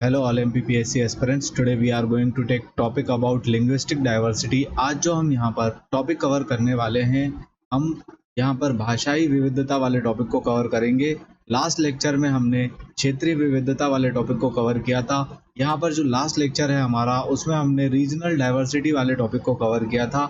Hello all MPPSC aspirants. Today we are going to take topic about linguistic diversity. आज जो हम यहाँ पर टॉपिक कवर करने वाले हैं, हम यहाँ पर भाषाई विविधता वाले टॉपिक को कवर करेंगे। लास्ट लेक्चर में हमने क्षेत्रीय विविधता वाले टॉपिक को कवर किया था। यहाँ पर जो लास्ट लेक्चर है हमारा, उसमें हमने रीजनल डाइवर्सिटी वाले टॉपिक को कवर किया था।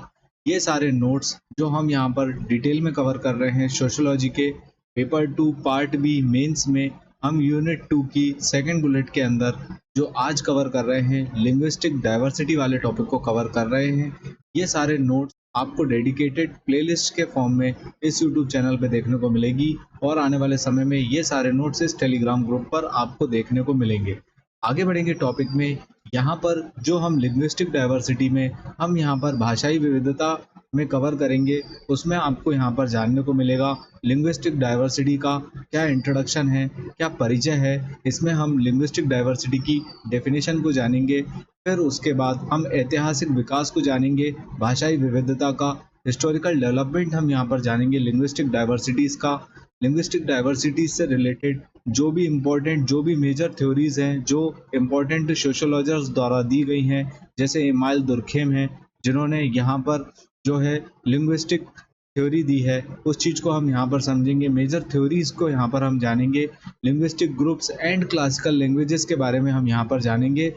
ये सारे नोट्स जो हम यहाँ पर डिटेल में कवर कर रहे हैं सोशियोलॉजी के पेपर 2 पार्ट बी मेंस में, हम यूनिट 2 की सेकंड बुलेट के अंदर जो आज कवर कर रहे हैं लिंग्विस्टिक डाइवर्सिटी वाले टॉपिक को कवर कर रहे हैं। ये सारे नोट्स आपको डेडिकेटेड प्लेलिस्ट के फॉर्म में इस यूट्यूब चैनल पे देखने को मिलेगी और आने वाले समय में ये सारे नोट्स इस टेलीग्राम ग्रुप पर आपको देखने को मिलेंगे। आगे बढ़ेंगे टॉपिक में। यहाँ पर जो हम लिंग्विस्टिक डाइवर्सिटी में हम यहाँ पर भाषाई विविधता में कवर करेंगे, उसमें आपको यहाँ पर जानने को मिलेगा लिंग्विस्टिक डाइवर्सिटी का क्या इंट्रोडक्शन है, क्या परिचय है। इसमें हम लिंग्विस्टिक डाइवर्सिटी की डेफिनेशन को जानेंगे, फिर उसके बाद हम ऐतिहासिक विकास को जानेंगे, भाषाई विविधता का हिस्टोरिकल डेवलपमेंट हम यहाँ पर जानेंगे, लिंग्विस्टिक डाइवर्सिटीज़ का, लिंग्विस्टिक डाइवर्सिटीज से रिलेटेड जो भी इम्पोर्टेंट जो भी मेजर थ्योरीज हैं जो इम्पोर्टेंट सोशियोलॉजर्स द्वारा दी गई हैं, जैसे इमाइल दुर्खेम हैं जिन्होंने यहाँ पर जो है लिंग्विस्टिक थ्योरी दी है, उस चीज़ को हम यहाँ पर समझेंगे। मेजर थ्योरीज को यहाँ पर हम जानेंगे। Linguistic groups and classical languages के बारे में हम यहाँ पर जानेंगे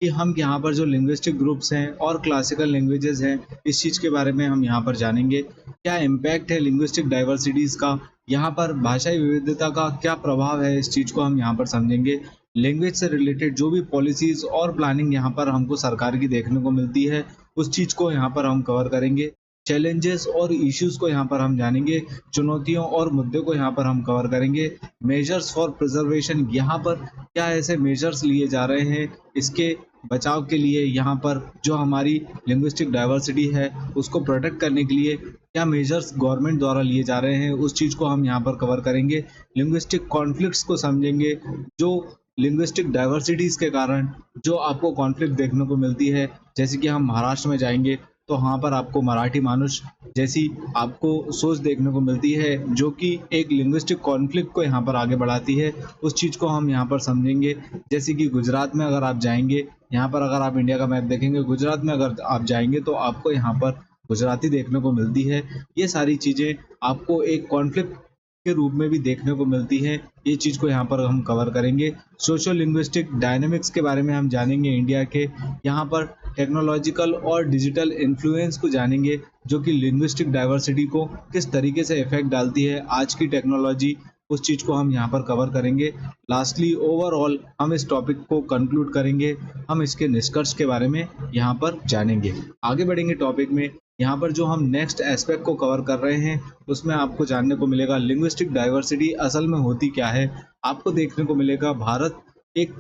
कि हम यहाँ पर जो लिंग्विस्टिक ग्रुप्स हैं और क्लासिकल लैंग्वेजेस हैं, इस चीज़ के बारे में हम यहाँ पर जानेंगे। क्या इम्पैक्ट है लिंग्विस्टिक डाइवर्सिटीज़ का, यहाँ पर भाषाई विविधता का क्या प्रभाव है, इस चीज़ को हम यहाँ पर समझेंगे। लैंग्वेज से रिलेटेड जो भी पॉलिसीज़ और प्लानिंग यहाँ पर हमको सरकार की देखने को मिलती है, उस चीज़ को यहाँ पर हम कवर करेंगे। चैलेंजेस और इश्यूज़ को यहाँ पर हम जानेंगे, चुनौतियों और मुद्दे को यहाँ पर हम कवर करेंगे। मेजर्स फॉर प्रिजर्वेशन, यहाँ पर क्या ऐसे मेजर्स लिए जा रहे हैं इसके बचाव के लिए, यहाँ पर जो हमारी लिंग्विस्टिक डाइवर्सिटी है उसको प्रोटेक्ट करने के लिए क्या मेजर्स गवर्नमेंट द्वारा लिए जा रहे हैं, उस चीज़ को हम यहाँ पर कवर करेंगे। लिंग्विस्टिक कॉन्फ्लिक्ट्स को समझेंगे, जो लिंग्विस्टिक डाइवर्सिटीज़ के कारण जो आपको कॉन्फ्लिक्ट देखने को मिलती है। जैसे कि हम महाराष्ट्र में जाएंगे तो वहाँ पर आपको मराठी मानुष जैसी आपको सोच देखने को मिलती है, जो कि एक लिंग्विस्टिक कॉन्फ्लिक्ट को यहाँ पर आगे बढ़ाती है। उस चीज़ को हम यहाँ पर समझेंगे। जैसे कि गुजरात में अगर आप जाएंगे, यहाँ पर अगर आप इंडिया का मैप देखेंगे, गुजरात में अगर आप जाएंगे तो आपको यहाँ पर गुजराती देखने को मिलती है। ये सारी चीज़ें आपको एक कॉन्फ्लिक्ट के रूप में भी देखने को मिलती है। ये चीज़ को यहाँ पर हम कवर करेंगे। सोशो लिंग्विस्टिक डायनेमिक्स के बारे में हम जानेंगे इंडिया के। यहाँ पर टेक्नोलॉजिकल और डिजिटल इन्फ्लुएंस को जानेंगे, जो कि लिंग्विस्टिक डाइवर्सिटी को किस तरीके से इफेक्ट डालती है आज की टेक्नोलॉजी, उस चीज़ को हम यहाँ पर कवर करेंगे। लास्टली ओवरऑल हम इस टॉपिक को कंक्लूड करेंगे, हम इसके निष्कर्ष के बारे में यहाँ पर जानेंगे। आगे बढ़ेंगे टॉपिक में। यहाँ पर जो हम नेक्स्ट एस्पेक्ट को कवर कर रहे हैं, उसमें आपको जानने को मिलेगा लिंग्विस्टिक डाइवर्सिटी असल में होती क्या है। आपको देखने को मिलेगा भारत एक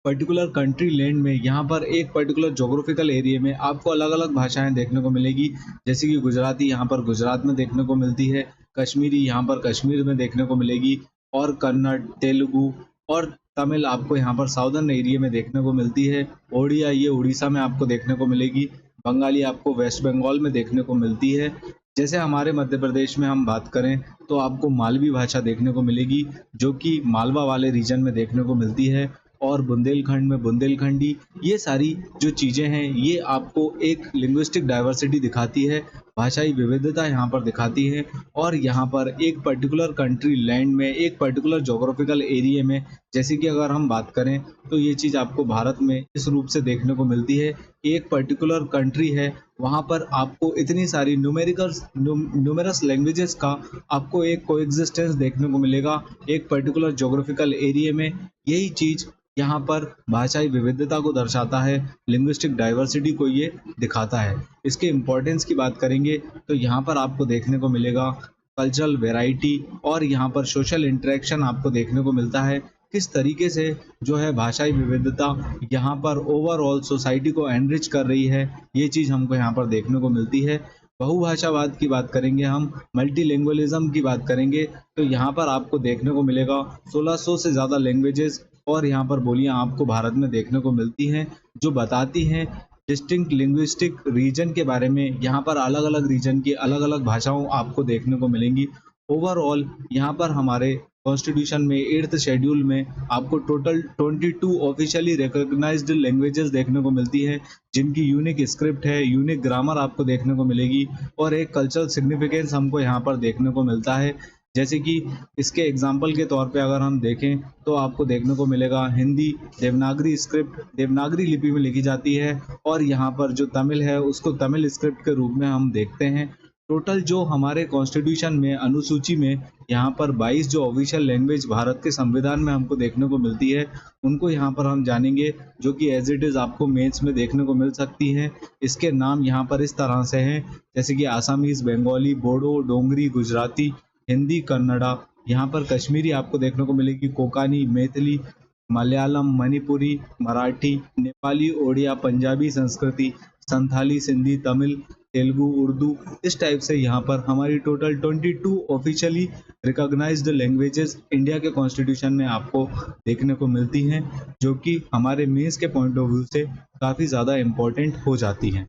पर्टिकुलर कंट्री लैंड में, यहाँ पर एक पर्टिकुलर जोग्राफिकल एरिया में आपको अलग अलग भाषाएं देखने को मिलेगी। जैसे कि गुजराती यहाँ पर गुजरात में देखने को मिलती है, कश्मीरी यहाँ पर कश्मीर में देखने को मिलेगी, और कन्नड़, तेलुगु और तमिल आपको यहाँ पर साउदर्न एरिया में देखने को मिलती है। ओडिया ये उड़ीसा में आपको देखने को मिलेगी। बंगाली आपको वेस्ट बंगाल में देखने को मिलती है। जैसे हमारे मध्य प्रदेश में हम बात करें तो आपको मालवी भाषा देखने को मिलेगी, जो कि मालवा वाले रीजन में देखने को मिलती है, और बुंदेलखंड में बुंदेलखंडी। ये सारी जो चीज़ें हैं ये आपको एक लिंग्विस्टिक डाइवर्सिटी दिखाती है, भाषाई विविधता यहाँ पर दिखाती है। और यहाँ पर एक पर्टिकुलर कंट्री लैंड में, एक पर्टिकुलर जोग्राफिकल एरिया में, जैसे कि अगर हम बात करें तो ये चीज़ आपको भारत में इस रूप से देखने को मिलती है। एक पर्टिकुलर कंट्री है, वहाँ पर आपको इतनी सारी न्यूमेरस लैंग्वेजेस का आपको एक कोएग्जिस्टेंस देखने को मिलेगा एक पर्टिकुलर जोग्राफिकल एरिया में। यही चीज़ यहाँ पर भाषाई विविधता को दर्शाता है, लिंग्विस्टिक डाइवर्सिटी को ये दिखाता है। इसके इम्पोर्टेंस की बात करेंगे तो यहाँ पर आपको देखने को मिलेगा कल्चरल वैरायटी, और यहाँ पर सोशल इंटरेक्शन आपको देखने को मिलता है। किस तरीके से जो है भाषाई विविधता यहाँ पर ओवरऑल सोसाइटी को एनरिच कर रही है, ये चीज़ हमको यहाँ पर देखने को मिलती है। बहुभाषावाद की बात करेंगे, हम मल्टीलिंगुअलिज्म की बात करेंगे तो यहाँ पर आपको देखने को मिलेगा 1600 से ज़्यादा लैंग्वेजेस और यहाँ पर बोलियां आपको भारत में देखने को मिलती हैं, जो बताती हैं डिस्टिंक्ट लिंग्विस्टिक रीजन के बारे में। यहाँ पर अलग अलग रीजन की अलग अलग भाषाओं आपको देखने को मिलेंगी। ओवरऑल यहाँ पर हमारे कॉन्स्टिट्यूशन में 8th शेड्यूल में आपको टोटल 22 ऑफिशियली रिकॉग्नाइज्ड लैंग्वेजेस देखने को मिलती है, जिनकी यूनिक स्क्रिप्ट है, यूनिक ग्रामर आपको देखने को मिलेगी और एक कल्चरल सिग्निफिकेंस हमको यहाँ पर देखने को मिलता है। जैसे कि इसके एग्जाम्पल के तौर पे अगर हम देखें तो आपको देखने को मिलेगा हिंदी देवनागरी स्क्रिप्ट देवनागरी लिपि में लिखी जाती है और यहाँ पर जो तमिल है उसको तमिल स्क्रिप्ट के रूप में हम देखते हैं। टोटल जो हमारे कॉन्स्टिट्यूशन में अनुसूची में यहाँ पर 22 जो ऑफिशियल लैंग्वेज भारत के संविधान में हमको देखने को मिलती है, उनको यहाँ पर हम जानेंगे, जो कि एज इट इज़ आपको मेंस में देखने को मिल सकती हैं। इसके नाम यहाँ पर इस तरह से हैं, जैसे कि आसामीज़, बंगाली, बोडो, डोंगरी, गुजराती, हिंदी, कन्नड़ा, यहाँ पर कश्मीरी आपको देखने को मिलेगी, कोंकणी, मैथिली, मलयालम, मणिपुरी, मराठी, नेपाली, ओडिया, पंजाबी संस्कृति, संथाली, सिंधी, तमिल, तेलुगु, उर्दू, इस टाइप से यहाँ पर हमारी total 22 officially recognised languages India के कॉन्स्टिट्यूशन में आपको देखने को मिलती हैं, जो कि हमारे मेंस के पॉइंट ऑफ व्यू से काफ़ी ज़्यादा इम्पोर्टेंट हो जाती हैं।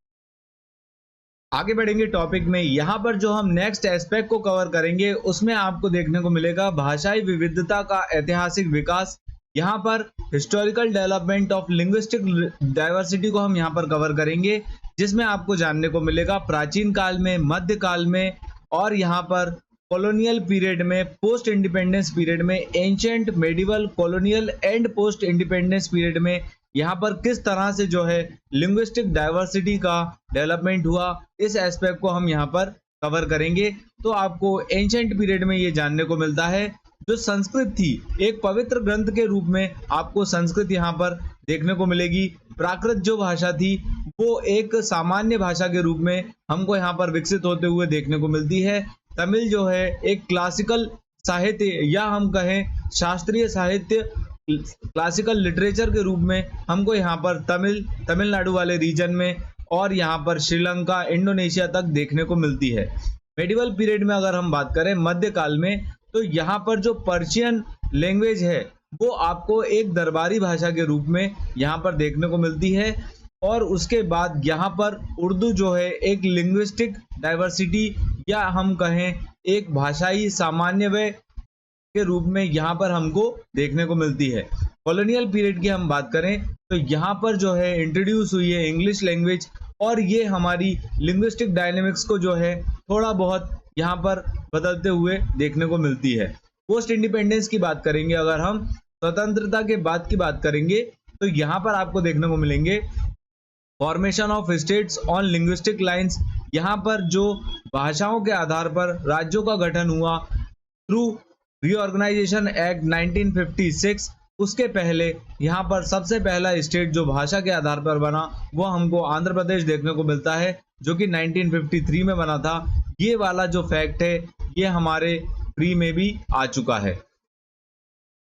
आगे बढ़ेंगे टॉपिक में। यहाँ पर जो हम नेक्स्ट एस्पेक्ट को कवर करेंगे उसमें आपको देखने को मिलेगा भाषाई विविधता का ऐतिहासिक विकास। यहाँ पर historical development of linguistic diversity को हम यहाँ पर कवर करेंगे, जिसमें आपको जानने को मिलेगा प्राचीन काल में, मध्य काल में और यहाँ पर कॉलोनियल पीरियड में, पोस्ट इंडिपेंडेंस पीरियड में, ancient, medieval, colonial and post independence period में यहाँ पर किस तरह से जो है लिंग्विस्टिक डाइवर्सिटी का डेवलपमेंट हुआ, इस एस्पेक्ट को हम यहाँ पर कवर करेंगे। तो आपको एंशिएंट पीरियड में ये जानने को मिलता है जो संस्कृत थी एक पवित्र ग्रंथ के रूप में आपको संस्कृत यहाँ पर देखने को मिलेगी। प्राकृत जो भाषा थी वो एक सामान्य भाषा के रूप में हमको यहाँ पर विकसित होते हुए देखने को मिलती है। तमिल जो है एक क्लासिकल साहित्य या हम कहें शास्त्रीय साहित्य, क्लासिकल लिटरेचर के रूप में हमको यहाँ पर तमिलनाडु वाले रीजन में और यहाँ पर श्रीलंका, इंडोनेशिया तक देखने को मिलती है। मेडिवल पीरियड में अगर हम बात करें मध्यकाल में, तो यहाँ पर जो पर्शियन लैंग्वेज है वो आपको एक दरबारी भाषा के रूप में यहाँ पर देखने को मिलती है और उसके बाद यहाँ पर उर्दू जो है एक लिंग्विस्टिक डाइवर्सिटी या हम कहें एक भाषाई सामान्यवय के रूप में यहाँ पर हमको देखने को मिलती है। कॉलोनियल पीरियड की हम बात करें तो यहाँ पर जो है इंट्रोड्यूस हुई है इंग्लिश लैंग्वेज और ये हमारी लिंग्विस्टिक डायनेमिक्स को जो है थोड़ा बहुत यहाँ पर बदलते हुए देखने को मिलती है। पोस्ट इंडिपेंडेंस की बात करेंगे, अगर हम स्वतंत्रता के बाद की बात करेंगे तो यहाँ पर आपको देखने को मिलेंगे formation of states on linguistic lines. यहाँ पर जो भाषाओं के आधार पर राज्यों का गठन हुआ थ्रू रीऑर्गेनाइजेशन एक्ट 1956। उसके पहले यहाँ पर सबसे पहला स्टेट जो भाषा के आधार पर बना वो हमको आंध्र प्रदेश देखने को मिलता है, जो कि 1953 में बना था। ये वाला जो फैक्ट है ये हमारे प्री में भी आ चुका है।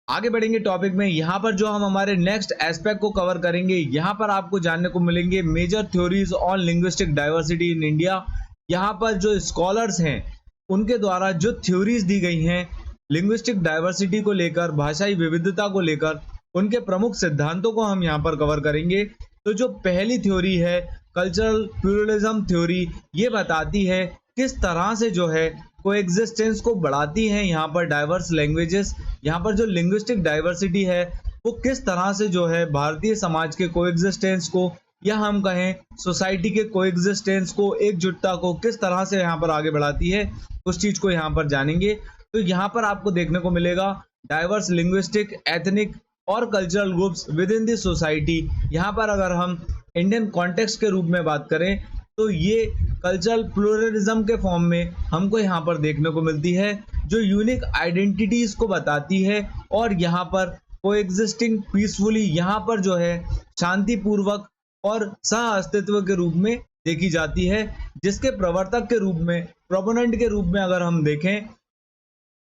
आगे बढ़ेंगे टॉपिक में। यहाँ पर जो हम हमारे नेक्स्ट एस्पेक्ट को कवर करेंगे, यहाँ पर आपको जानने को मिलेंगे major theories on linguistic diversity in India. यहाँ पर जो स्कॉलर्स हैं उनके द्वारा जो थ्योरीज दी गई हैं लिंग्विस्टिक डाइवर्सिटी को लेकर, भाषाई विविधता को लेकर, उनके प्रमुख सिद्धांतों को हम यहाँ पर कवर करेंगे। तो जो पहली थ्योरी है कल्चरल प्लूरलिज्म थ्योरी, ये बताती है किस तरह से जो है कोएग्जिस्टेंस को बढ़ाती हैं यहाँ पर डाइवर्स लैंग्वेजेस। यहाँ पर जो लिंग्विस्टिक डाइवर्सिटी है वो किस तरह से जो है भारतीय समाज के कोएग्जिस्टेंस को या हम कहें सोसाइटी के कोएग्जिस्टेंस को, एकजुटता को किस तरह से यहाँ पर आगे बढ़ाती है, उस चीज को यहाँ पर जानेंगे। तो यहाँ पर आपको देखने को मिलेगा डाइवर्स लिंग्विस्टिक, एथनिक और cultural groups with in the society. यहाँ पर अगर हम इंडियन कॉन्टेक्स्ट के रूप में बात करें तो ये कल्चरल प्लूरलिज्म के फॉर्म में हमको यहाँ पर देखने को मिलती है, जो यूनिक आइडेंटिटीज को बताती है और यहाँ पर कोएग्जिस्टिंग पीसफुली, यहाँ पर जो है शांतिपूर्वक और सह अस्तित्व के रूप में देखी जाती है। जिसके प्रवर्तक के रूप में, प्रोपोनेंट के रूप में अगर हम देखें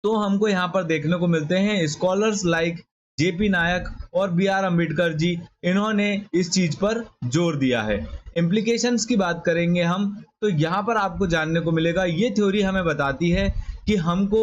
तो हमको यहाँ पर देखने को मिलते हैं स्कॉलर्स लाइक जेपी नायक और बी.आर. अम्बेडकर जी। इन्होंने इस चीज पर जोर दिया है। इम्प्लीकेशंस की बात करेंगे हम तो यहाँ पर आपको जानने को मिलेगा ये थ्योरी हमें बताती है कि हमको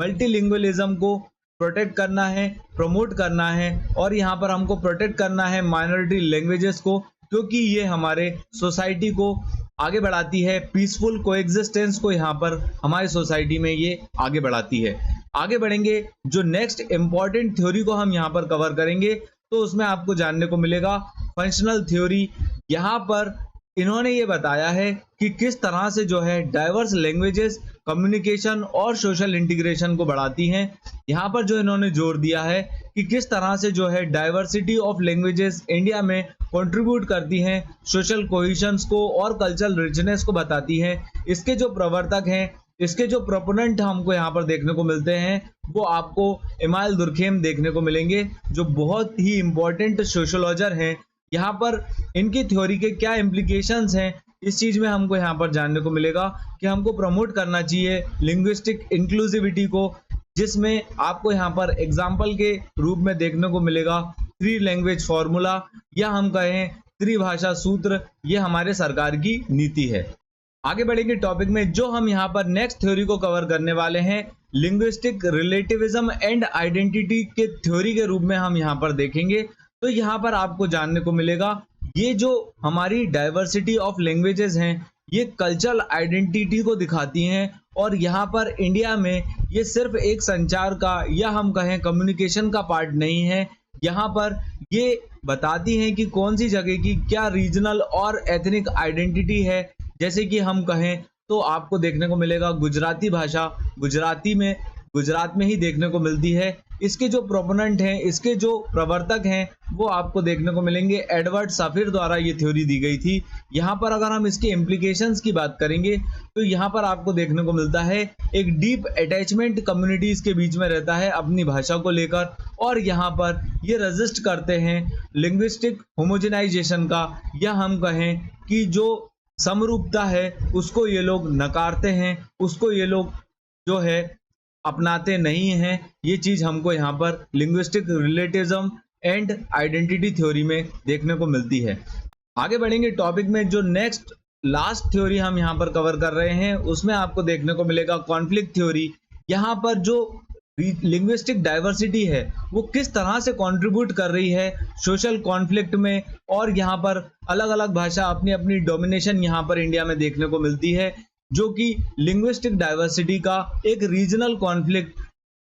मल्टीलिंगुअलिज्म को प्रोटेक्ट करना है, प्रमोट करना है और यहाँ पर हमको प्रोटेक्ट करना है माइनॉरिटी लैंग्वेजेस को, क्योंकि ये हमारे सोसाइटी को आगे बढ़ाती है, पीसफुल कोएग्जिस्टेंस को यहाँ पर हमारी सोसाइटी में ये आगे बढ़ाती है। आगे बढ़ेंगे, जो नेक्स्ट इंपॉर्टेंट थ्योरी को हम यहाँ पर कवर करेंगे तो उसमें आपको जानने को मिलेगा फंक्शनल थ्योरी। यहाँ पर इन्होंने ये बताया है कि किस तरह से जो है डाइवर्स लैंग्वेजेस कम्युनिकेशन और सोशल इंटीग्रेशन को बढ़ाती हैं। यहाँ पर जो इन्होंने जोर दिया है कि किस तरह से जो है डाइवर्सिटी ऑफ लैंग्वेजेस इंडिया में कंट्रीब्यूट करती हैं सोशल कोहेशंस को और कल्चरल रिचनेस को बताती हैं। इसके जो प्रवर्तक हैं, इसके जो प्रोपोनेंट हमको यहाँ पर देखने को मिलते हैं वो आपको इमाइल दुर्खेम देखने को मिलेंगे, जो बहुत ही इंपॉर्टेंट सोशोलॉजर हैं। यहाँ पर इनकी थ्योरी के क्या इम्प्लीकेशंस हैं इस चीज में हमको यहाँ पर जानने को मिलेगा कि हमको प्रमोट करना चाहिए लिंग्विस्टिक इंक्लूसिविटी को, जिसमें आपको यहाँ पर एग्जाम्पल के रूप में देखने को मिलेगा 3 लैंग्वेज फॉर्मूला या हम कहें त्रिभाषा सूत्र। ये हमारे सरकार की नीति है। आगे बढ़ेंगे टॉपिक में, जो हम यहाँ पर नेक्स्ट थ्योरी को कवर करने वाले हैं लिंग्विस्टिक रिलेटिविज्म एंड आइडेंटिटी के थ्योरी के रूप में हम यहाँ पर देखेंगे। तो यहाँ पर आपको जानने को मिलेगा ये जो हमारी डाइवर्सिटी ऑफ लैंग्वेजेस हैं ये कल्चरल आइडेंटिटी को दिखाती हैं, और यहाँ पर इंडिया में ये सिर्फ एक संचार का या हम कहें कम्युनिकेशन का पार्ट नहीं है। यहाँ पर ये बताती हैं कि कौन सी जगह की क्या रीजनल और एथनिक आइडेंटिटी है। जैसे कि हम कहें तो आपको देखने को मिलेगा गुजराती भाषा गुजरात में ही देखने को मिलती है। इसके जो प्रोपोनेंट हैं, इसके जो प्रवर्तक हैं वो आपको देखने को मिलेंगे एडवर्ड साफिर द्वारा ये थ्योरी दी गई थी। यहाँ पर अगर हम इसके इम्प्लीकेशंस की बात करेंगे तो यहाँ पर आपको देखने को मिलता है एक डीप अटैचमेंट कम्युनिटीज के बीच में रहता है अपनी भाषा को लेकर, और यहाँ पर ये रजिस्ट करते हैं लिंग्विस्टिक होमोजेनाइजेशन का, या हम कहें कि जो समरूपता है उसको ये लोग नकारते हैं, उसको ये लोग जो है अपनाते नहीं हैं। ये चीज हमको यहाँ पर linguistic relativism and identity theory में देखने को मिलती है। आगे बढ़ेंगे टॉपिक में, जो नेक्स्ट लास्ट थ्योरी हम यहाँ पर कवर कर रहे हैं उसमें आपको देखने को मिलेगा कॉन्फ्लिक्ट थ्योरी। यहाँ पर जो लिंग्विस्टिक डाइवर्सिटी है वो किस तरह से कंट्रीब्यूट कर रही है सोशल कॉन्फ्लिक्ट में, और यहाँ पर अलग अलग भाषा अपनी अपनी डोमिनेशन यहाँ पर इंडिया में देखने को मिलती है, जो कि लिंग्विस्टिक डाइवर्सिटी का एक रीजनल कॉन्फ्लिक्ट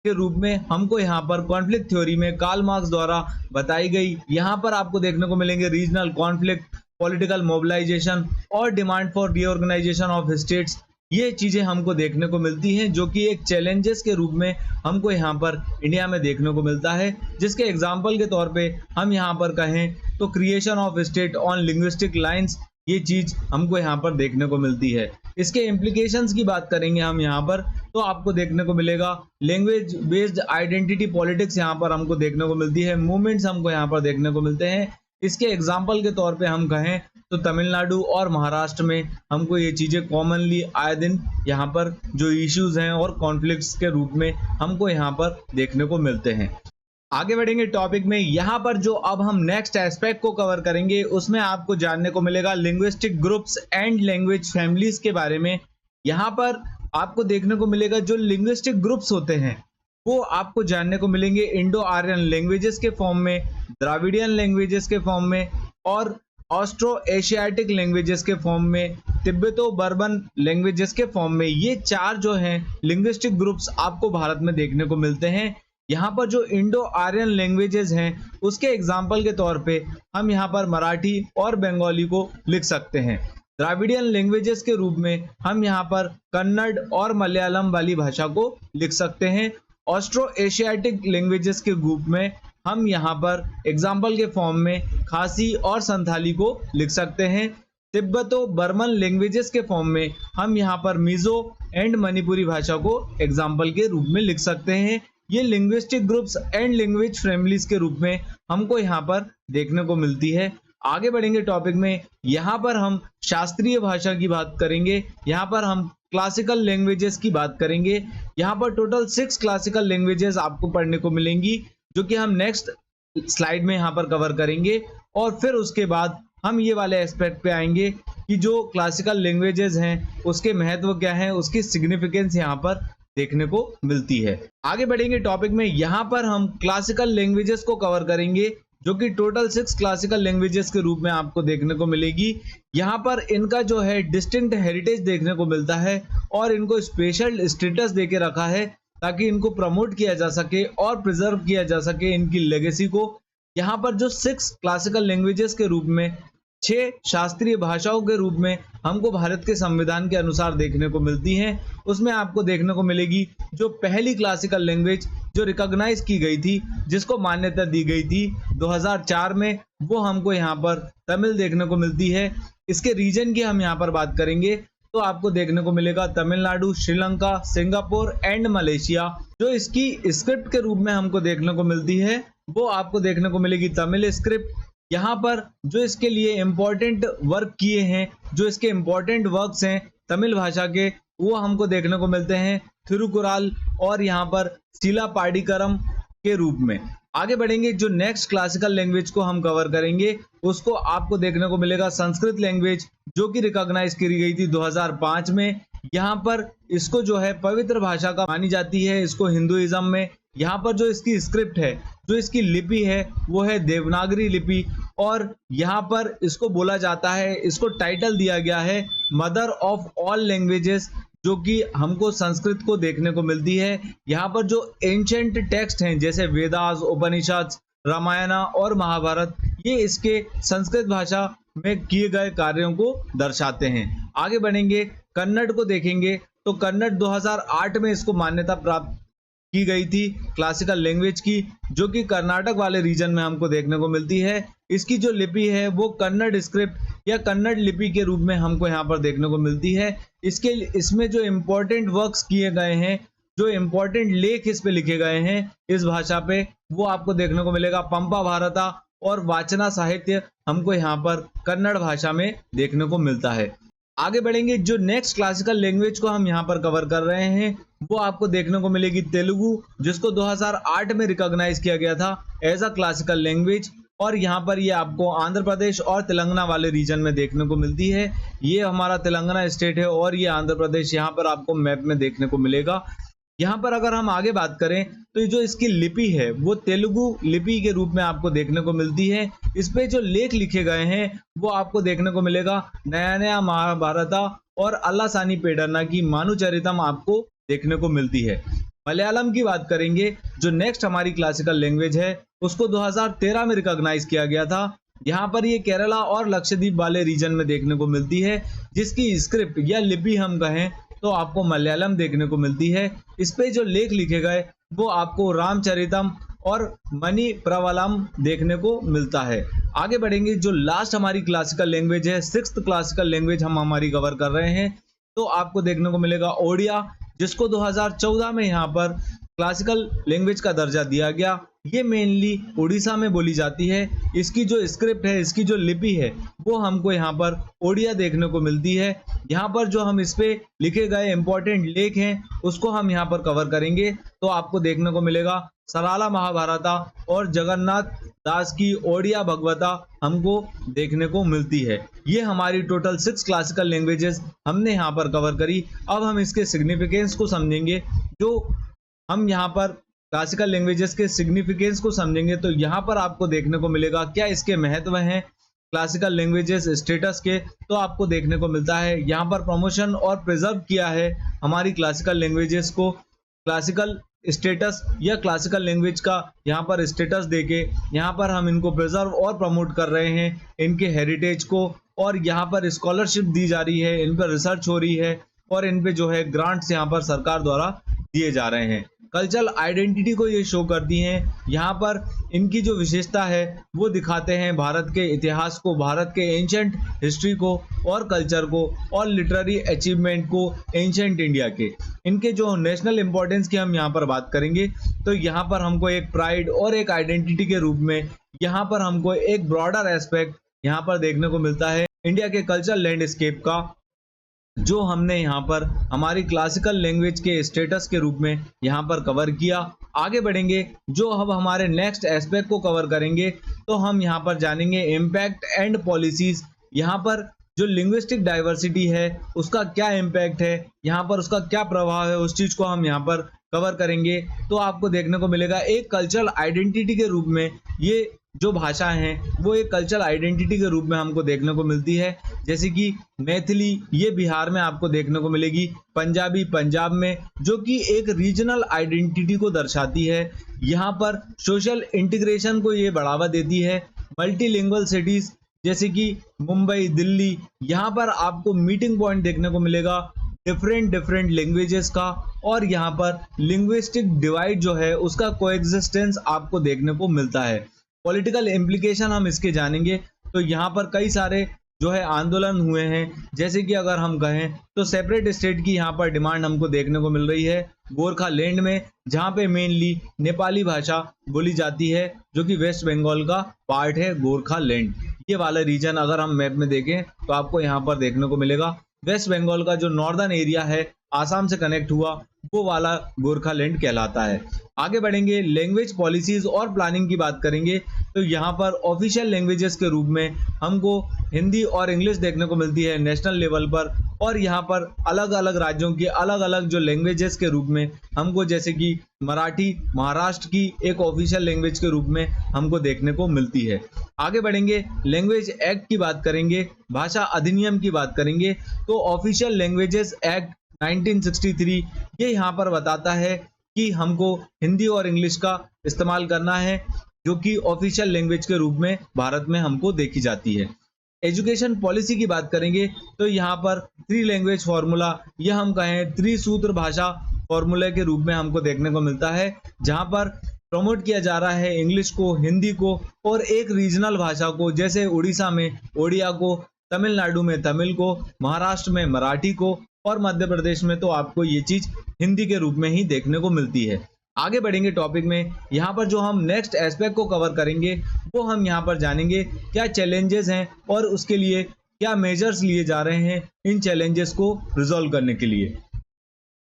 के रूप में हमको यहाँ पर कॉन्फ्लिक्ट थ्योरी में कार्ल मार्क्स द्वारा बताई गई। यहाँ पर आपको देखने को मिलेंगे रीजनल कॉन्फ्लिक्ट, पॉलिटिकल मोबिलाइजेशन और demand for reorganisation of states. ये चीजें हमको देखने को मिलती हैं जो कि एक चैलेंजेस के रूप में हमको यहाँ पर इंडिया में देखने को मिलता है, जिसके एग्जाम्पल के तौर पे हम यहाँ पर कहें तो creation of state on linguistic lines, ये चीज हमको यहाँ पर देखने को मिलती है। इसके इम्प्लीकेशंस की बात करेंगे हम यहाँ पर तो आपको देखने को मिलेगा लैंग्वेज बेस्ड आइडेंटिटी पॉलिटिक्स यहाँ पर हमको देखने को मिलती है, मूवमेंट्स हमको यहाँ पर देखने को मिलते हैं। इसके एग्जाम्पल के तौर पे हम कहें तो तमिलनाडु और महाराष्ट्र में हमको ये चीजें कॉमनली आए दिन यहाँ पर जो इश्यूज हैं और कॉन्फ्लिक्ट्स के रूप में हमको यहाँ पर देखने को मिलते हैं। आगे बढ़ेंगे टॉपिक में, यहाँ पर जो अब हम नेक्स्ट एस्पेक्ट को कवर करेंगे उसमें आपको जानने को मिलेगा linguistic groups and language families के बारे में। यहाँ पर आपको देखने को मिलेगा जो लिंग्विस्टिक ग्रुप्स होते हैं वो आपको जानने को मिलेंगे इंडो आर्यन लैंग्वेजेस के फॉर्म में, द्राविडियन लैंग्वेजेस के फॉर्म में और ऑस्ट्रो एशियाटिक लैंग्वेजेस के फॉर्म में, तिब्बतो बर्बन लैंग्वेजेस के फॉर्म में। ये 4 जो हैं लिंग्विस्टिक ग्रुप्स आपको भारत में देखने को मिलते हैं। यहाँ पर जो इंडो आर्यन लैंग्वेजेस हैं उसके एग्जाम्पल के तौर पे हम यहाँ पर मराठी और बंगाली को लिख सकते हैं। द्राविडियन लैंग्वेजेस के रूप में हम यहाँ पर कन्नड़ और मलयालम वाली भाषा को लिख सकते हैं। ऑस्ट्रो एशियाटिक लैंग्वेजेस के ग्रुप में हम यहाँ पर एग्जाम्पल के फॉर्म में खासी और संथाली को लिख सकते हैं। तिब्बतो बर्मन लैंग्वेजेस के फॉर्म में हम यहाँ पर मिजो एंड मणिपुरी भाषा को एग्जाम्पल के रूप में लिख सकते हैं। ये linguistic groups and language families के रूप में हमको यहाँ पर देखने को मिलती है। आगे बढ़ेंगे टॉपिक में, यहाँ पर हम शास्त्रीय भाषा की बात करेंगे, यहाँ पर हम क्लासिकल लैंग्वेजेस की बात करेंगे। यहाँ पर टोटल 6 क्लासिकल लैंग्वेजेस आपको पढ़ने को मिलेंगी जो कि हम नेक्स्ट स्लाइड में यहाँ पर कवर करेंगे, और फिर उसके बाद हम ये वाले एस्पेक्ट पे आएंगे कि जो क्लासिकल लैंग्वेजेस हैं उसके महत्व क्या है, उसकी सिग्निफिकेंस यहाँ पर देखने को मिलती है। आगे बढ़ेंगे टॉपिक में, यहाँ पर हम क्लासिकल लैंग्वेजेस को कवर करेंगे जो कि टोटल 6 क्लासिकल लैंग्वेजेस के रूप में आपको देखने को मिलेगी। यहाँ पर इनका जो है डिस्टिंक्ट हेरिटेज देखने को मिलता है और इनको स्पेशल स्टेटस देके रखा है ताकि इनको प्रमोट किया जा सके और प्रिजर्व किया जा सके इनकी लेगेसी को। यहाँ पर जो 6 क्लासिकल लैंग्वेजेस के रूप में 6 शास्त्रीय भाषाओं के रूप में हमको भारत के संविधान के अनुसार देखने को मिलती हैं, उसमें आपको देखने को मिलेगी जो पहली क्लासिकल लैंग्वेज जो रिकॉग्नाइज की गई थी, जिसको मान्यता दी गई थी 2004 में, वो हमको यहाँ पर तमिल देखने को मिलती है। इसके रीजन की हम यहाँ पर बात करेंगे तो आपको देखने को मिलेगा Tamil Nadu, Sri Lanka, Singapore and Malaysia. जो इसकी स्क्रिप्ट के रूप में हमको देखने को मिलती है वो आपको देखने को मिलेगी तमिल स्क्रिप्ट। यहाँ पर जो इसके लिए इम्पोर्टेंट वर्क किए हैं, जो इसके इम्पोर्टेंट वर्क्स हैं तमिल भाषा के, वो हमको देखने को मिलते हैं थिरुकुराल और यहाँ पर सिलापाडीकरम के रूप में। आगे बढ़ेंगे, जो नेक्स्ट क्लासिकल लैंग्वेज को हम कवर करेंगे उसको आपको देखने को मिलेगा संस्कृत लैंग्वेज, जो कि रिकॉग्नाइज की गई थी 2005 में। यहाँ पर इसको जो है पवित्र भाषा का मानी जाती है, इसको हिंदुइज्म में। यहाँ पर जो इसकी स्क्रिप्ट है, जो इसकी लिपि है, वो है देवनागरी लिपि और यहाँ पर इसको बोला जाता है, इसको टाइटल दिया गया है मदर ऑफ ऑल लैंग्वेजेस, जो कि हमको संस्कृत को देखने को मिलती है। यहाँ पर जो एंशंट टेक्स्ट हैं जैसे वेदास, उपनिषद, रामायणा और महाभारत, ये इसके संस्कृत भाषा में किए गए कार्यों को दर्शाते हैं। आगे बढ़ेंगे, कन्नड़ को देखेंगे तो कन्नड़ 2008 में इसको मान्यता प्राप्त की गई थी क्लासिकल लैंग्वेज की, जो कि कर्नाटक वाले रीजन में हमको देखने को मिलती है। इसकी जो लिपि है वो कन्नड़ स्क्रिप्ट या कन्नड़ लिपि के रूप में हमको यहाँ पर देखने को मिलती है। इसमें जो इम्पोर्टेंट वर्क्स किए गए हैं, जो इम्पोर्टेंट लेख इस पे लिखे गए हैं इस भाषा पे, वो आपको देखने को मिलेगा पंपा भारता और वाचना साहित्य हमको यहाँ पर कन्नड़ भाषा में देखने को मिलता है। आगे बढ़ेंगे, जो नेक्स्ट क्लासिकल लैंग्वेज को हम यहाँ पर कवर कर रहे हैं वो आपको देखने को मिलेगी तेलुगु, जिसको 2008 में रिकॉग्नाइज किया गया था एज अ क्लासिकल लैंग्वेज और यहाँ पर ये आपको आंध्र प्रदेश और तेलंगाना वाले रीजन में देखने को मिलती है। ये हमारा तेलंगाना स्टेट है और ये आंध्र प्रदेश यहाँ पर आपको मैप में देखने को मिलेगा। यहाँ पर अगर हम आगे बात करें तो जो इसकी लिपि है वो तेलुगु लिपि के रूप में आपको देखने को मिलती है। इस पे जो लेख लिखे गए हैं वो आपको देखने को मिलेगा नया महाभारता और अल्लासानी पेडरना की मानुचरितम आपको देखने को मिलती है। मलयालम की बात करेंगे, जो नेक्स्ट हमारी क्लासिकल लैंग्वेज है उसको 2013 में रिकॉग्नाइज किया गया था। यहाँ पर ये केरला और लक्षद्वीप वाले रीजन में देखने को मिलती है, जिसकी स्क्रिप्ट या लिपि हम कहें तो आपको मलयालम देखने को मिलती है। इस पे जो लेख लिखे गए वो आपको रामचरितम और मणि प्रवलम देखने को मिलता है। आगे बढ़ेंगे, जो लास्ट हमारी क्लासिकल लैंग्वेज है, 6th क्लासिकल लैंग्वेज हम हमारी कवर कर रहे हैं, तो आपको देखने को मिलेगा ओडिया, जिसको 2014 में यहाँ पर क्लासिकल लैंग्वेज का दर्जा दिया गया। ये मेनली उड़ीसा में बोली जाती है। इसकी जो स्क्रिप्ट है, इसकी जो लिपि है, वो हमको यहाँ पर ओडिया देखने को मिलती है। यहाँ पर जो हम इस पे लिखे गए इंपॉर्टेंट लेख हैं उसको हम यहाँ पर कवर करेंगे, तो आपको देखने को मिलेगा सराला महाभारता और जगन्नाथ दास की ओडिया भगवता हमको देखने को मिलती है। ये हमारी टोटल 6 क्लासिकल लैंग्वेजेस हमने यहाँ पर कवर करी। अब हम इसके सिग्निफिकेंस को समझेंगे। जो हम यहाँ पर क्लासिकल लैंग्वेजेस के सिग्निफिकेंस को समझेंगे तो यहाँ पर आपको देखने को मिलेगा क्या इसके महत्व हैं क्लासिकल लैंग्वेजेस स्टेटस के, तो आपको देखने को मिलता है यहाँ पर प्रमोशन और प्रिजर्व किया है हमारी क्लासिकल लैंग्वेजेस को। क्लासिकल स्टेटस या क्लासिकल लैंग्वेज का यहाँ पर स्टेटस देके यहाँ पर हम इनको प्रिजर्व और प्रमोट कर रहे हैं, इनके हेरिटेज को, और यहाँ पर स्कॉलरशिप दी जा रही है, इन पर रिसर्च हो रही है और इन पे जो है ग्रांट्स यहाँ पर सरकार द्वारा दिए जा रहे हैं। कल्चरल आइडेंटिटी को ये शो करती हैं। यहाँ पर इनकी जो विशेषता है वो दिखाते हैं भारत के इतिहास को, भारत के एंशंट हिस्ट्री को और कल्चर को और लिटरेरी अचीवमेंट को एंशंट इंडिया के। इनके जो नेशनल इंपॉर्टेंस की हम यहाँ पर बात करेंगे तो यहाँ पर हमको एक प्राइड और एक आइडेंटिटी के रूप में यहाँ पर हमको एक ब्रॉडर एस्पेक्ट यहाँ पर देखने को मिलता है इंडिया के कल्चरल लैंडस्केप का, जो हमने यहाँ पर हमारी क्लासिकल लैंग्वेज के स्टेटस के रूप में यहाँ पर कवर किया। आगे बढ़ेंगे, जो अब हमारे नेक्स्ट एस्पेक्ट को कवर करेंगे तो हम यहाँ पर जानेंगे इम्पैक्ट एंड पॉलिसीज। यहाँ पर जो लिंग्विस्टिक डाइवर्सिटी है उसका क्या इम्पैक्ट है, यहाँ पर उसका क्या प्रभाव है, उस चीज़ को हम यहाँ पर कवर करेंगे। तो आपको देखने को मिलेगा एक कल्चरल आइडेंटिटी के रूप में ये जो भाषा हैं वो एक कल्चरल आइडेंटिटी के रूप में हमको देखने को मिलती है। जैसे कि मैथिली ये बिहार में आपको देखने को मिलेगी, पंजाबी पंजाब में, जो कि एक रीजनल आइडेंटिटी को दर्शाती है। यहाँ पर सोशल इंटीग्रेशन को ये बढ़ावा देती है। मल्टीलिंगुअल सिटीज जैसे कि मुंबई, दिल्ली, यहाँ पर आपको मीटिंग पॉइंट देखने को मिलेगा डिफरेंट लैंग्वेजेस का, और यहाँ पर लिंग्विस्टिक डिवाइड जो है उसका कोएग्जिस्टेंस आपको देखने को मिलता है। पॉलिटिकल इम्प्लीकेशन हम इसके जानेंगे तो यहाँ पर कई सारे जो है आंदोलन हुए हैं। जैसे कि अगर हम कहें तो सेपरेट स्टेट की यहाँ पर डिमांड हमको देखने को मिल रही है गोरखालैंड में, जहाँ पे मेनली नेपाली भाषा बोली जाती है, जो कि वेस्ट बंगाल का पार्ट है गोरखालैंड। ये वाला रीजन अगर हम मैप में देखें तो आपको यहाँ पर देखने को मिलेगा। वेस्ट बंगाल का जो नॉर्दर्न एरिया है आसाम से कनेक्ट हुआ, वो वाला गोरखालैंड कहलाता है। आगे बढ़ेंगे, लैंग्वेज पॉलिसीज और प्लानिंग की बात करेंगे तो यहाँ पर ऑफिशियल लैंग्वेजेस के रूप में हमको हिंदी और इंग्लिश देखने को मिलती है नेशनल लेवल पर, और यहाँ पर अलग अलग राज्यों की अलग अलग जो लैंग्वेजेस के रूप में हमको, जैसे कि मराठी महाराष्ट्र की एक ऑफिशियल लैंग्वेज के रूप में हमको देखने को मिलती है। आगे बढ़ेंगे, लैंग्वेज एक्ट की बात करेंगे, भाषा अधिनियम की बात करेंगे तो ऑफिशियल लैंग्वेजेस एक्ट 1963 ये यहाँ पर बताता है कि हमको हिंदी और इंग्लिश का इस्तेमाल करना है, जो कि ऑफिशियल लैंग्वेज के रूप में भारत में हमको देखी जाती है। एजुकेशन पॉलिसी की बात करेंगे तो यहाँ पर 3 लैंग्वेज फॉर्मूला, यह हम कहें त्रिसूत्र भाषा फॉर्मूले के रूप में हमको देखने को मिलता है, जहाँ पर प्रमोट किया जा रहा है इंग्लिश को, हिंदी को और एक रीजनल भाषा को, जैसे उड़ीसा में ओडिया को, तमिलनाडु में तमिल को, महाराष्ट्र में मराठी को, और मध्य प्रदेश में तो आपको ये चीज हिंदी के रूप में ही देखने को मिलती है। आगे बढ़ेंगे टॉपिक में, यहाँ पर जो हम नेक्स्ट एस्पेक्ट को कवर करेंगे वो हम यहाँ पर जानेंगे क्या चैलेंजेस हैं और उसके लिए क्या मेजर्स लिए जा रहे हैं इन चैलेंजेस को रिजॉल्व करने के लिए।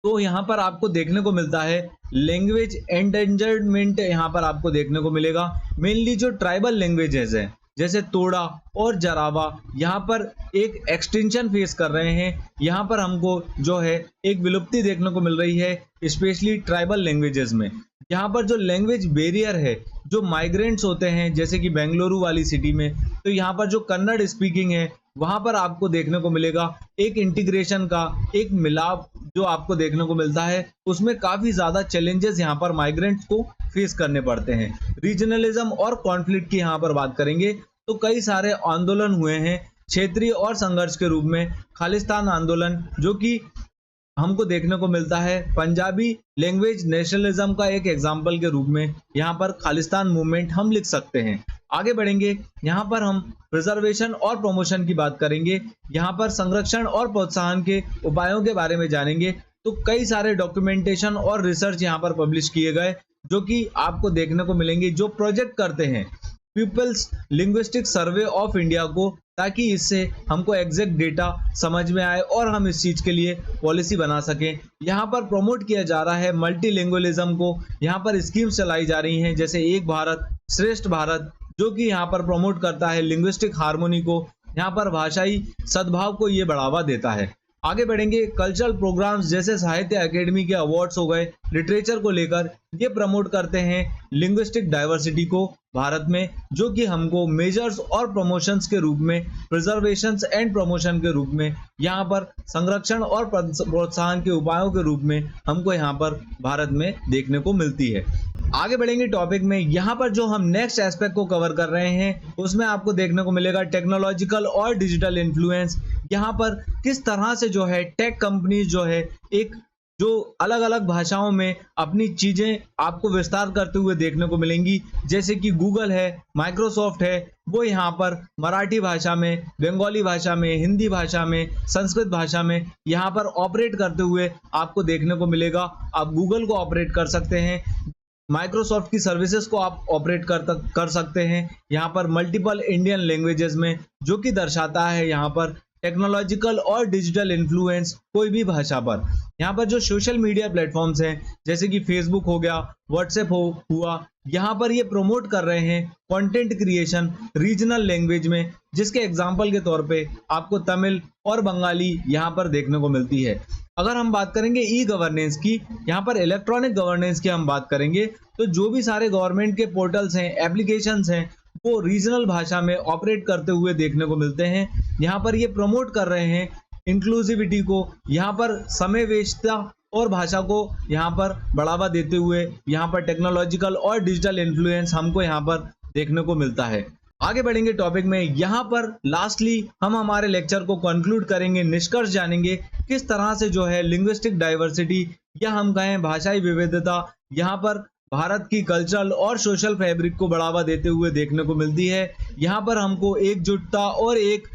तो यहाँ पर आपको देखने को मिलता है लैंग्वेज एंडेंजरमेंट, यहाँ पर आपको देखने को मिलेगा मेनली जो ट्राइबल लैंग्वेजेस हैं जैसे तोड़ा और जरावा, यहाँ पर एक एक्सटेंशन फेस कर रहे हैं। यहाँ पर हमको जो है एक विलुप्ति देखने को मिल रही है, स्पेशली ट्राइबल लैंग्वेजेस में। यहाँ पर जो लैंग्वेज बैरियर है, जो माइग्रेंट्स होते हैं जैसे कि बेंगलुरु वाली सिटी में, तो यहाँ पर जो कन्नड़ स्पीकिंग है वहाँ पर आपको देखने को मिलेगा एक इंटीग्रेशन का एक मिलाप जो आपको देखने को मिलता है, उसमें काफ़ी ज़्यादा चैलेंजेस यहाँ पर माइग्रेंट्स को फेस करने पड़ते हैं। रीजनलिज्म और कॉन्फ्लिक्ट की यहाँ पर बात करेंगे तो कई सारे आंदोलन हुए हैं क्षेत्रीय और संघर्ष के रूप में। खालिस्तान आंदोलन जो कि हमको देखने को मिलता है पंजाबी लैंग्वेज नेशनलिज्म का एक एग्जाम्पल के रूप में, यहाँ पर खालिस्तान मूवमेंट हम लिख सकते हैं। आगे बढ़ेंगे, यहाँ पर हम प्रिजर्वेशन और प्रमोशन की बात करेंगे, यहाँ पर संरक्षण और प्रोत्साहन के उपायों के बारे में जानेंगे। तो कई सारे डॉक्यूमेंटेशन और रिसर्च यहाँ पर पब्लिश किए गए जो कि आपको देखने को मिलेंगे, जो प्रोजेक्ट करते हैं People's Linguistic Survey of India को, ताकि इससे हमको एग्जैक्ट डेटा समझ में आए और हम इस चीज़ के लिए पॉलिसी बना सकें। यहाँ पर प्रमोट किया जा रहा है मल्टीलिंगुअलिज्म को, यहाँ पर स्कीम्स चलाई जा रही हैं जैसे एक भारत श्रेष्ठ भारत, जो कि यहाँ पर प्रमोट करता है लिंग्विस्टिक हार्मोनी को, यहाँ पर भाषाई सद्भाव को ये बढ़ावा देता है। आगे बढ़ेंगे, कल्चरल प्रोग्राम्स जैसे साहित्य अकेडमी के अवार्ड्स हो गए लिटरेचर को लेकर, ये प्रमोट करते हैं लिंग्विस्टिक डाइवर्सिटी को भारत में, जो कि हमको मेजर्स और प्रमोशंस के रूप में, प्रिजर्वेशंस एंड प्रमोशन के रूप में, यहाँ पर संरक्षण और प्रोत्साहन के उपायों के रूप में हमको यहाँ पर भारत में देखने को मिलती है। आगे बढ़ेंगे टॉपिक में, यहाँ पर जो हम नेक्स्ट एस्पेक्ट को कवर कर रहे हैं उसमें आपको देखने को मिलेगा टेक्नोलॉजिकल और डिजिटल इन्फ्लुएंस। यहाँ पर किस तरह से जो है टेक कंपनीज जो है एक जो अलग अलग भाषाओं में अपनी चीजें आपको विस्तार करते हुए देखने को मिलेंगी, जैसे कि गूगल है, माइक्रोसॉफ्ट है, वो यहाँ पर मराठी भाषा में, बंगाली भाषा में, हिंदी भाषा में, संस्कृत भाषा में यहाँ पर ऑपरेट करते हुए आपको देखने को मिलेगा। आप गूगल को ऑपरेट कर सकते हैं, माइक्रोसॉफ्ट की सर्विसेज को आप ऑपरेट कर सकते हैं यहाँ पर मल्टीपल इंडियन लैंग्वेजेस में, जो कि दर्शाता है यहाँ पर टेक्नोलॉजिकल और डिजिटल इन्फ्लुएंस कोई भी भाषा पर। यहाँ पर जो सोशल मीडिया प्लेटफॉर्म्स हैं जैसे कि फेसबुक हो गया, व्हाट्सएप हुआ, यहाँ पर ये प्रमोट कर रहे हैं कंटेंट क्रिएशन रीजनल लैंग्वेज में, जिसके एग्जांपल के तौर पे आपको तमिल और बंगाली यहाँ पर देखने को मिलती है। अगर हम बात करेंगे ई गवर्नेंस की, यहाँ पर इलेक्ट्रॉनिक गवर्नेंस की हम बात करेंगे तो जो भी सारे गवर्नमेंट के पोर्टल्स हैं, एप्लीकेशंस हैं, वो रीजनल भाषा में ऑपरेट करते हुए देखने को मिलते हैं। यहाँ पर ये प्रमोट कर रहे हैं इंक्लूसिविटी को, यहाँ पर समावेशिता और भाषा को यहाँ पर बढ़ावा देते हुए यहाँ पर टेक्नोलॉजिकल और डिजिटल इन्फ्लुएंस हमको यहाँ पर देखने को मिलता है। आगे बढ़ेंगे टॉपिक में। यहाँ पर लास्टली हम हमारे लेक्चर को कंक्लूड करेंगे, निष्कर्ष जानेंगे किस तरह से जो है लिंग्विस्टिक डाइवर्सिटी या हम कहें भाषाई विविधता यहाँ पर भारत की कल्चरल और सोशल फैब्रिक को बढ़ावा देते हुए देखने को मिलती है। यहाँ पर हमको एकजुटता और एक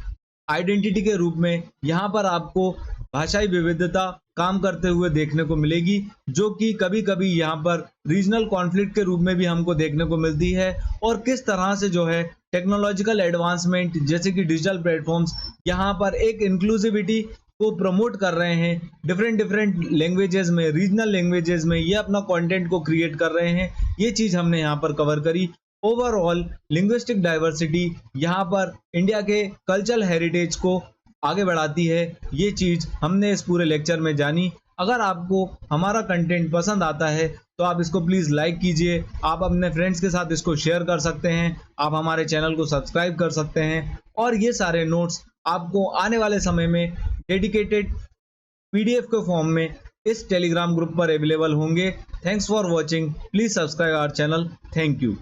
आइडेंटिटी के रूप में यहाँ पर आपको भाषाई विविधता काम करते हुए देखने को मिलेगी, जो कि कभी कभी यहाँ पर रीजनल कॉन्फ्लिक्ट के रूप में भी हमको देखने को मिलती है। और किस तरह से जो है टेक्नोलॉजिकल एडवांसमेंट जैसे कि डिजिटल प्लेटफॉर्म्स यहाँ पर एक इंक्लूसिविटी को प्रमोट कर रहे हैं, डिफरेंट लैंग्वेजेस में, रीजनल लैंग्वेजेस में ये अपना कंटेंट को क्रिएट कर रहे हैं। ये चीज़ हमने यहाँ पर कवर करी। ओवरऑल लिंग्विस्टिक डाइवर्सिटी यहाँ पर इंडिया के कल्चरल हेरिटेज को आगे बढ़ाती है। ये चीज़ हमने इस पूरे लेक्चर में जानी। अगर आपको हमारा कंटेंट पसंद आता है तो आप इसको प्लीज़ लाइक कीजिए, आप अपने फ्रेंड्स के साथ इसको शेयर कर सकते हैं, आप हमारे चैनल को सब्सक्राइब कर सकते हैं और ये सारे नोट्स आपको आने वाले समय में डेडिकेटेड PDF के फॉर्म में इस टेलीग्राम ग्रुप पर अवेलेबल होंगे। Thanks for watching, please subscribe our channel. Thank you.